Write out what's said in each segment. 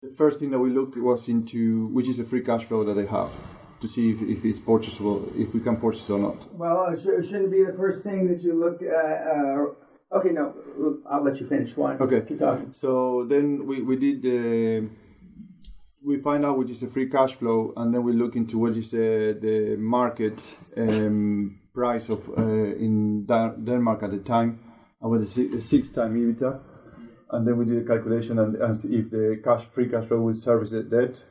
The first thing that we looked was into which is the free cash flow that they have to see if it's purchasable, if we can purchase or not. Well, it shouldn't be the first thing that you look at. Okay, no, I'll let you finish. Go on. Okay. Keep talking. So then we did we find out which is the free cash flow, and then we look into what is the market price of in Denmark at the time, and what is the 6x EBITDA, and then we did a calculation and see if the free cash flow would service the debt,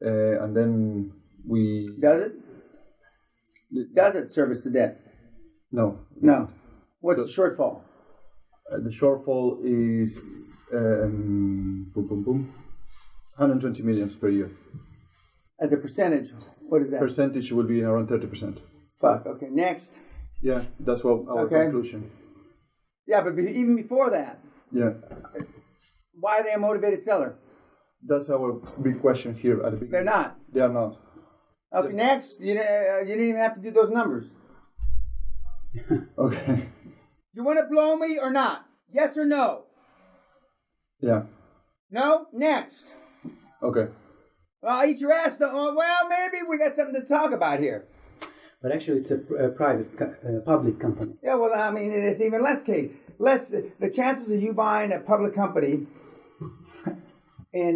and then we does it service the debt? No. What's the shortfall? The shortfall is 120 million per year. As a percentage, what is that? Percentage will be around 30%. Fuck. Okay, next. Yeah, that's what our conclusion. Yeah, but even before that. Yeah. Why are they a motivated seller? That's our big question here at the beginning. They're not. They are not. Okay, next. You didn't even have to do those numbers. Okay. You want to blow me or not? Yes or no? Yeah. No? Next. Okay. Well, I'll eat your ass. Well, maybe we got something to talk about here. But actually, it's a public company. Yeah, well, I mean, it's even less case. The chances of you buying a public company in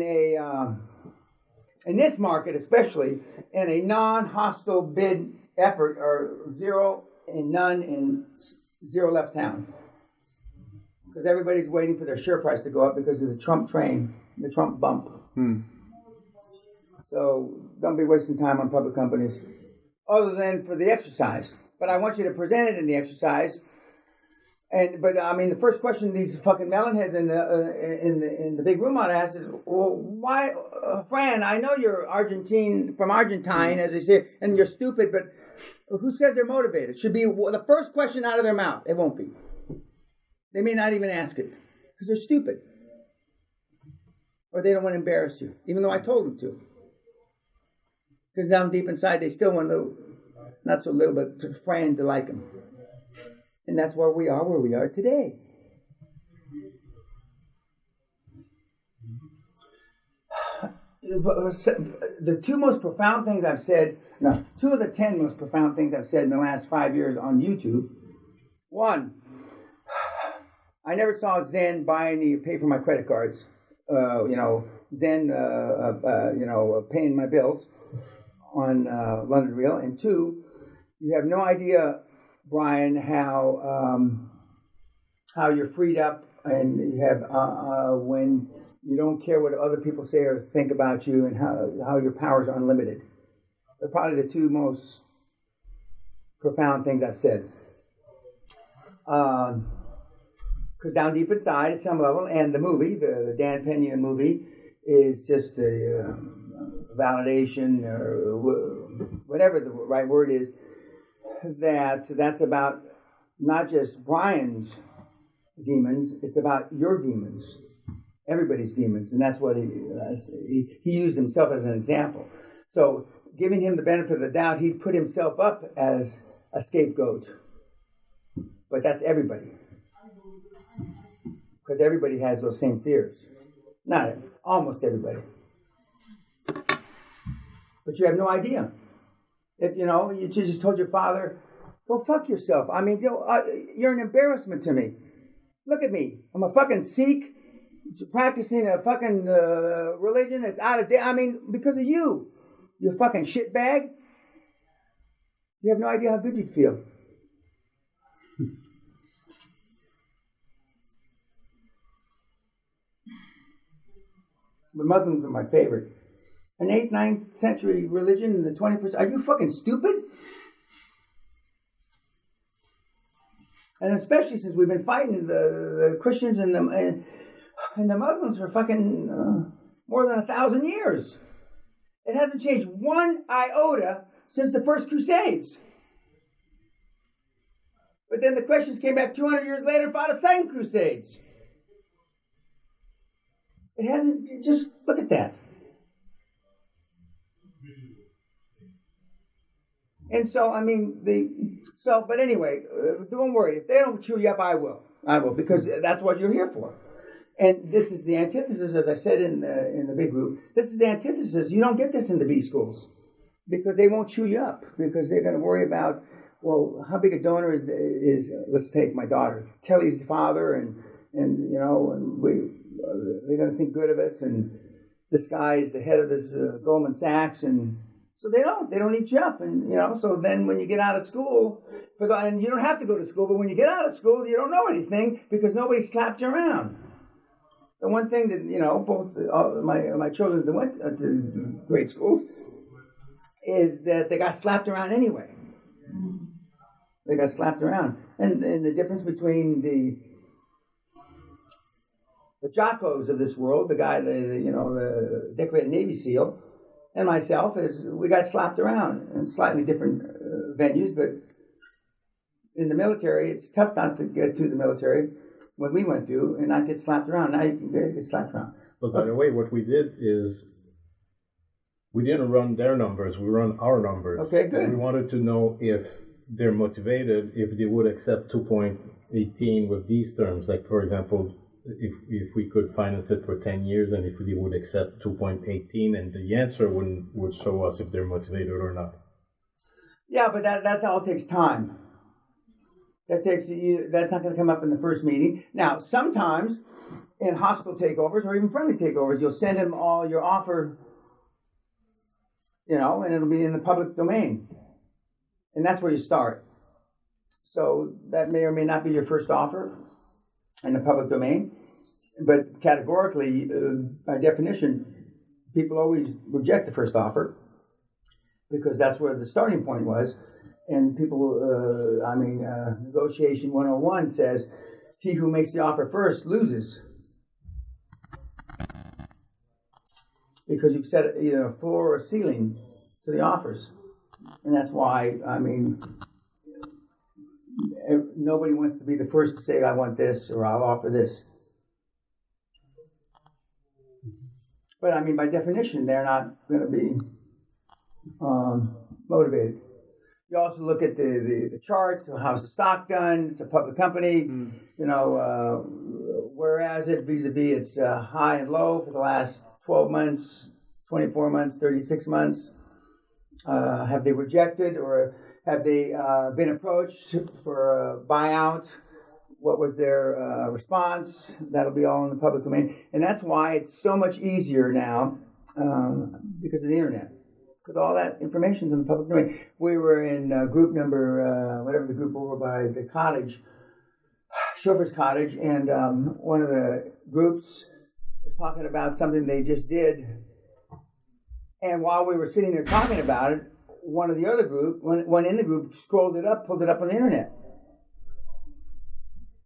this market, especially in a non-hostile bid effort, are zero and none and zero left town. Because everybody's waiting for their share price to go up because of the Trump train, the Trump bump. So don't be wasting time on public companies, other than for the exercise. But I want you to present it in the exercise. But I mean, the first question these fucking melonheads in the big room ought to ask is, well, why, Fran? I know you're from Argentine, as they say, and you're stupid. But who says they're motivated? Should be the first question out of their mouth. It won't be. They may not even ask it because they're stupid, or they don't want to embarrass you, even though I told them to. Because down deep inside, they still want not so little, but Fran to like them. And that's where we are today. The two most profound things I've said, two of the 10 most profound things I've said in the last 5 years on YouTube. One, I never saw Zen pay for my credit cards. Zen, paying my bills on London Real. And two, you have no idea, Brian, how you're freed up, and you have when you don't care what other people say or think about you, and how your powers are unlimited. They're probably the two most profound things I've said. Because down deep inside, at some level, and the movie, the Dan Peña movie, is just a validation or whatever the right word is. That's about not just Brian's demons, it's about your demons, everybody's demons, and that's what he used himself as an example. So giving him the benefit of the doubt, he's put himself up as a scapegoat, but that's everybody, because everybody has those same fears. Almost everybody, but you have no idea. If you just told your father, go fuck yourself. I mean, you're an embarrassment to me. Look at me. I'm a fucking Sikh practicing a fucking religion that's out of date. I mean, because of you. You fucking shitbag. You have no idea how good you'd feel. But Muslims are my favorite. An 8th, 9th century religion in the 21st. Are you fucking stupid? And especially since we've been fighting the Christians and the Muslims for fucking more than 1,000 years. It hasn't changed one iota since the first Crusades. But then the Christians came back 200 years later and fought a second Crusades. It hasn't. Just look at that. And so, I mean, but anyway, don't worry. If they don't chew you up, I will, because that's what you're here for. And this is the antithesis, as I said in the big group. This is the antithesis. You don't get this in the B schools because they won't chew you up because they're going to worry about, well, how big a donor is let's take my daughter, Kelly's father, and you know, and they're going to think good of us, and this guy is the head of this Goldman Sachs, and so they don't eat you up, and you know. So then when you get out of school, and you don't have to go to school, but when you get out of school, you don't know anything because nobody slapped you around. The one thing that, you know, both my children that went to great schools is that they got slapped around anyway. They got slapped around, and the difference between the jockos of this world, the guy, the decorated Navy SEAL, and myself, is we got slapped around in slightly different venues, but in the military, it's tough not to get to the military when we went through and not get slapped around. Now you can get slapped around. But by the way, what we did is we didn't run their numbers, we run our numbers. Okay, good. And we wanted to know if they're motivated, if they would accept 2.18 with these terms. Like, for example, if we could finance it for 10 years and if they would accept 2.18, and the answer would show us if they're motivated or not. Yeah, but that all takes time. That's not going to come up in the first meeting. Now, sometimes in hostile takeovers or even friendly takeovers, you'll send them all your offer, you know, and it'll be in the public domain. And that's where you start. So that may or may not be your first offer in the public domain. But categorically, by definition, people always reject the first offer because that's where the starting point was. And people, Negotiation 101 says, he who makes the offer first loses. Because you've set either a floor or a ceiling to the offers. And that's why, nobody wants to be the first to say, I want this, or I'll offer this. But by definition, they're not going to be motivated. You also look at the chart, how's the stock done? It's a public company, whereas it vis-a-vis its high and low for the last 12 months, 24 months, 36 months. Have they rejected or have they been approached for a buyout? What was their response? That'll be all in the public domain. And that's why it's so much easier now because of the internet. Because all that information's in the public domain. We were in group number, whatever the group over by the cottage, Chauffeur's Cottage, and one of the groups was talking about something they just did. And while we were sitting there talking about it, one of the other group, one in the group, scrolled it up, pulled it up on the internet.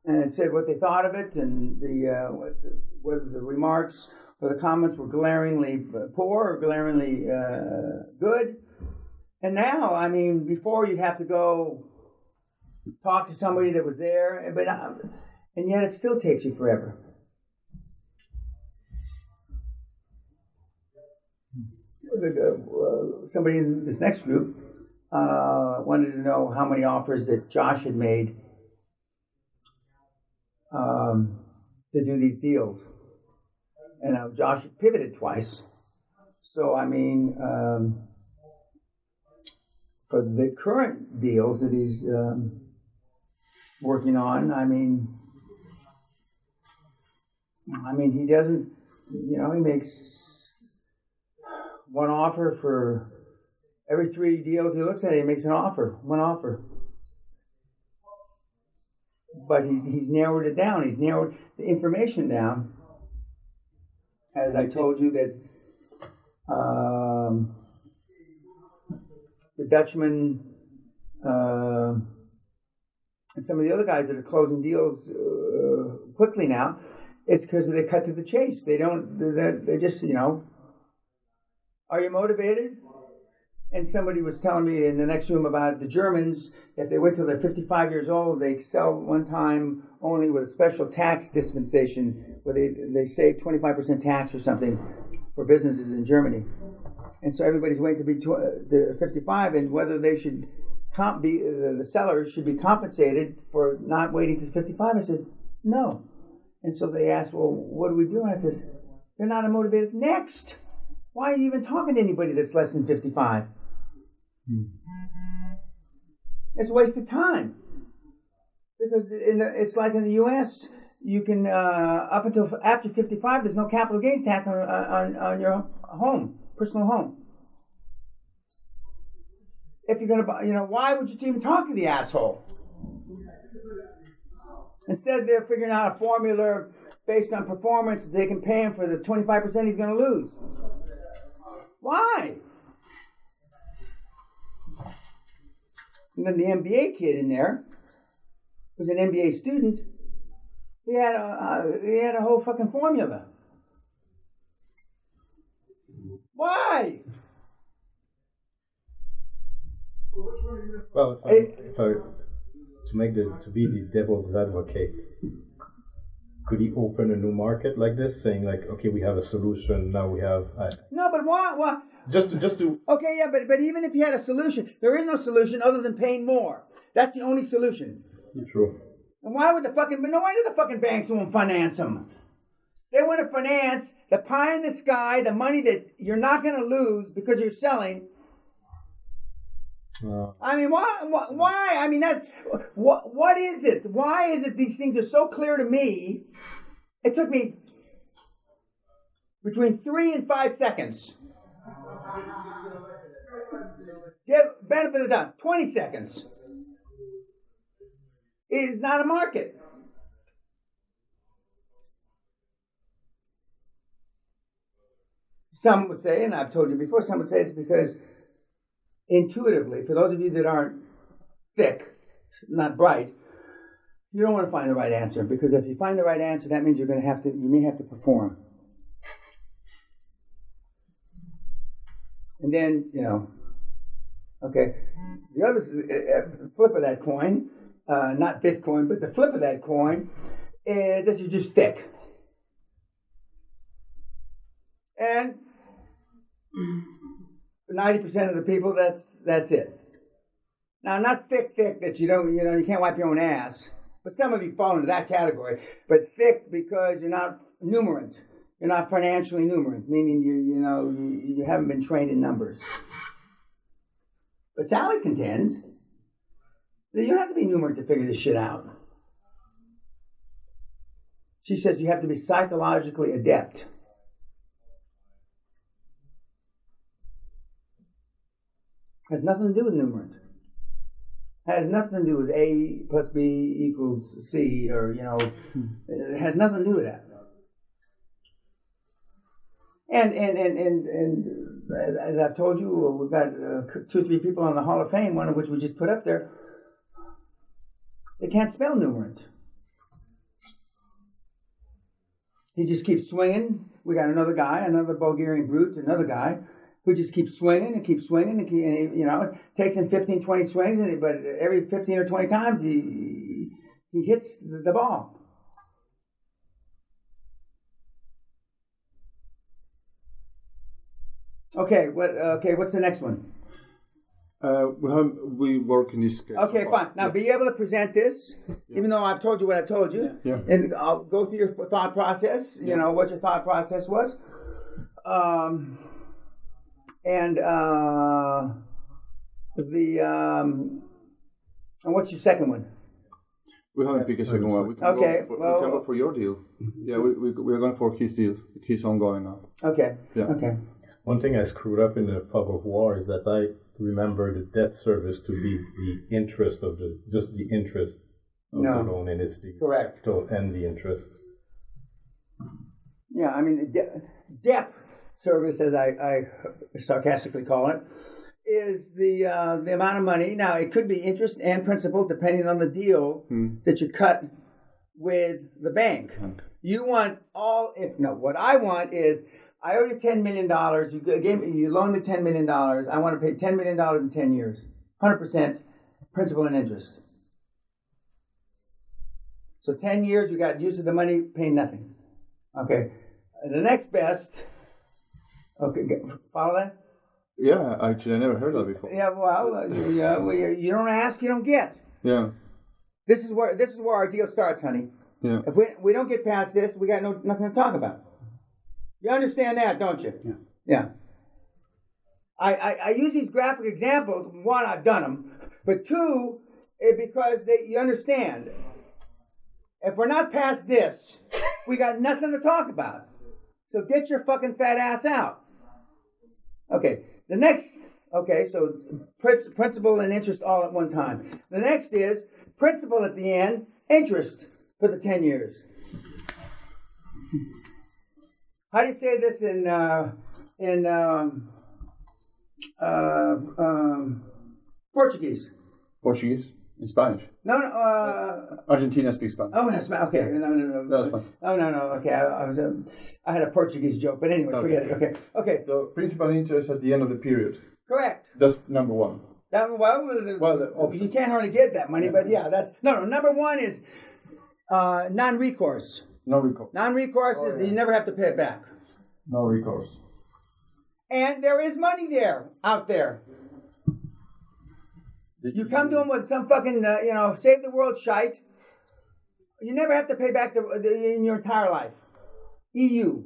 And it said what they thought of it and whether the remarks or the comments were glaringly poor or glaringly good. And now, before you'd have to go talk to somebody that was there, and yet it still takes you forever. Somebody in this next group wanted to know how many offers that Josh had made to do these deals. And Josh pivoted twice. So, for the current deals that he's working on, he doesn't, he makes one offer for every 3 deals he looks at. He makes one offer. But he's narrowed it down. He's narrowed the information down. As I told you that the Dutchman and some of the other guys that are closing deals quickly now, it's because they cut to the chase. They're just, are you motivated? And somebody was telling me in the next room about the Germans, if they wait till they're 55 years old, they sell one time only with a special tax dispensation where they save 25% tax or something for businesses in Germany. And so everybody's waiting to be 55, and whether they should the sellers should be compensated for not waiting to 55. I said, no. And so they asked, well, what do we do? And I says, they're not motivated. Next. Why are you even talking to anybody that's less than 55? It's a waste of time. Because it's like in the U.S., you can, up until after 55, there's no capital gains tax on your home, personal home. If you're going to buy, why would you even talk to the asshole? Instead, they're figuring out a formula based on performance. They can pay him for the 25% he's going to lose. Why? And then the MBA kid in there was an MBA student. He had a whole fucking formula. Why? Well, to be the devil's advocate, could he open a new market like this, saying like, okay, we have a solution now, we have No, but why? just to Okay, yeah, but even if you had a solution, there is no solution other than paying more. That's the only solution. True. And why would no wonder the fucking banks won't finance them. They want to finance the pie in the sky, the money that you're not going to lose because you're selling. I mean, why? I mean, what is it? Why is it these things are so clear to me? It took me between 3 and 5 seconds. Give benefit of the doubt. 20 seconds. It's not a market. Some would say, and I've told you before, some would say it's because intuitively, for those of you that aren't thick, not bright, you don't want to find the right answer, because if you find the right answer, that means you may have to perform. And then, okay, the other flip of that coin, not Bitcoin, but the flip of that coin is that you're just thick. And 90% of the people, that's it. Now, not thick that you can't wipe your own ass, but some of you fall into that category. But thick because you're not numerant. You're not financially numerant, meaning you haven't been trained in numbers. But Sally contends that you don't have to be numerant to figure this shit out. She says you have to be psychologically adept. Has nothing to do with numerant. Has nothing to do with A plus B equals C, or it has nothing to do with that. And as I've told you, we've got 2 or 3 people on the Hall of Fame, one of which we just put up there. They can't spell numerant. He just keeps swinging. We got another guy, another Bulgarian brute, another guy who just keeps swinging and keeps swinging, and it takes him 15, 20 swings, but every 15 or 20 times he hits the ball. Okay, what's the next one? We work in this case. Okay, fine. Now, be able to present this, even though I've told you what I've told you, and I'll go through your thought process. What your thought process was, and what's your second one? We haven't picked a second one. We can go for your deal. Yeah, we're going for his deal. He's ongoing now. Okay. Yeah. Okay. One thing I screwed up in the fog of war is that I remember the debt service to be the interest of the interest of the loan, and it's the correct and the interest. Yeah, I mean, debt service, as I sarcastically call it, is the amount of money. Now, it could be interest and principal depending on the deal that you cut with the bank. You want what I want is, I owe you $10 million. You loaned me $10 million. I want to pay $10 million in 10 years. 100% principal and interest. So 10 years, you got use of the money, paying nothing. Okay. And the next best. Okay, follow that? Yeah, actually, I never heard that before. Yeah, well, you don't ask, you don't get. Yeah. This is where our deal starts, honey. Yeah. If we don't get past this, we got nothing to talk about. You understand that, don't you? Yeah. Yeah. I use these graphic examples. One, I've done them, but two, because you understand. If we're not past this, we got nothing to talk about. So get your fucking fat ass out. Okay. The next. Okay. So principal and interest all at one time. The next is principal at the end, interest for the 10 years. How do you say this in Portuguese? Portuguese? In Spanish? No. Argentina speaks Spanish. Oh, that's okay. Yeah. No. That's fine. Oh, no. Okay, I had a Portuguese joke, but anyway, forget it. Okay. So principal interest at the end of the period. Correct. That's number one. The option. you can't hardly get that money, but yeah, that's no. Number one is non-recourse. No recourse. Non-recourse is you never have to pay it back. No recourse. And there is money out there. You come to them with some fucking, save the world shite. You never have to pay back in your entire life. EU,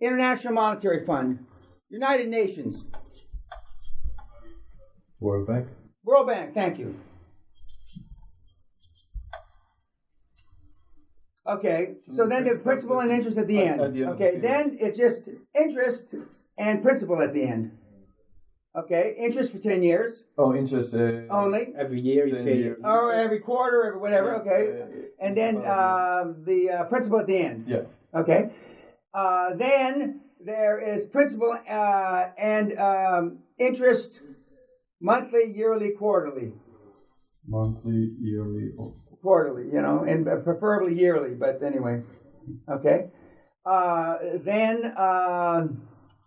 International Monetary Fund, United Nations, World Bank. World Bank. Thank you. Okay, so then the principal and interest at the end. Okay, then it's just interest and principal at the end. Okay, interest for 10 years. Oh, interest. Only. Every year you pay. Or every quarter, every whatever, okay. And then the principal at the end. Yeah. Okay. Then there is principal and interest monthly, yearly, quarterly. Monthly, yearly. Quarterly, and preferably yearly, but anyway. Okay. Then...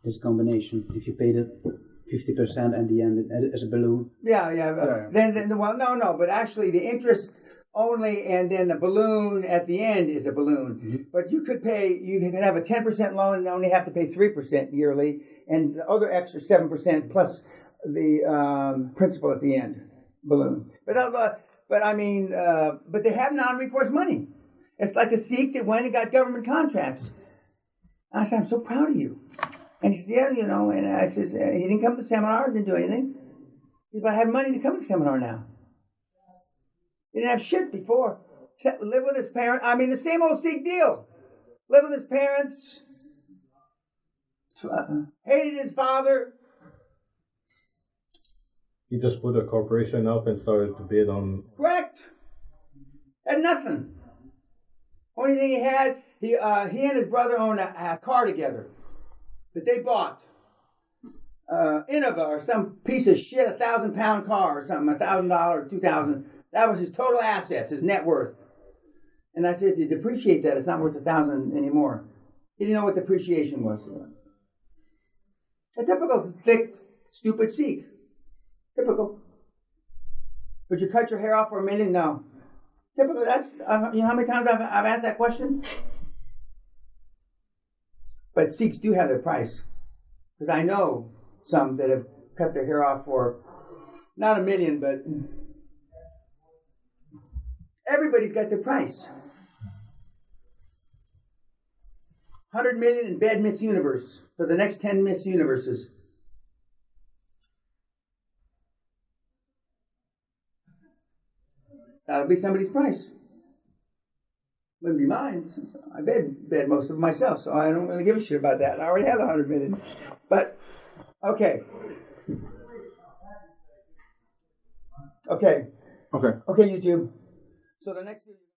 It's a combination. If you paid it 50% at the end as a balloon. Yeah. Then no, but actually the interest only, and then the balloon at the end is a balloon. Mm-hmm. But you could have a 10% loan and only have to pay 3% yearly, and the other extra 7% plus the principal at the end, balloon. But they have non-recourse money. It's like a Sikh that went and got government contracts. I said, I'm so proud of you. And he said, yeah, and I says, he didn't come to the seminar, didn't do anything. He said, but I have money to come to the seminar now. He didn't have shit before. Live with his parents. I mean, the same old Sikh deal. Live with his parents. Hated his father. He just put a corporation up and started to bid on. Correct. Had nothing. Only thing he had, he and his brother owned a car together that they bought. Innova or some piece of shit, 1,000-pound car or something, $1,000 or $2,000. That was his total assets, his net worth. And I said, if you depreciate that, it's not worth 1,000 anymore. He didn't know what depreciation was. A typical thick, stupid Sikh. Typical. Would you cut your hair off for $1 million? No. Typical. That's how many times I've asked that question. But Sikhs do have their price, because I know some that have cut their hair off for not $1 million, but everybody's got their price. 100 million in bed Miss Universe for the next 10 Miss Universes. That'll be somebody's price. Wouldn't be mine, since I bed most of it myself, so I don't really give a shit about that. I already have the 100 million. But, okay, YouTube. So the next video.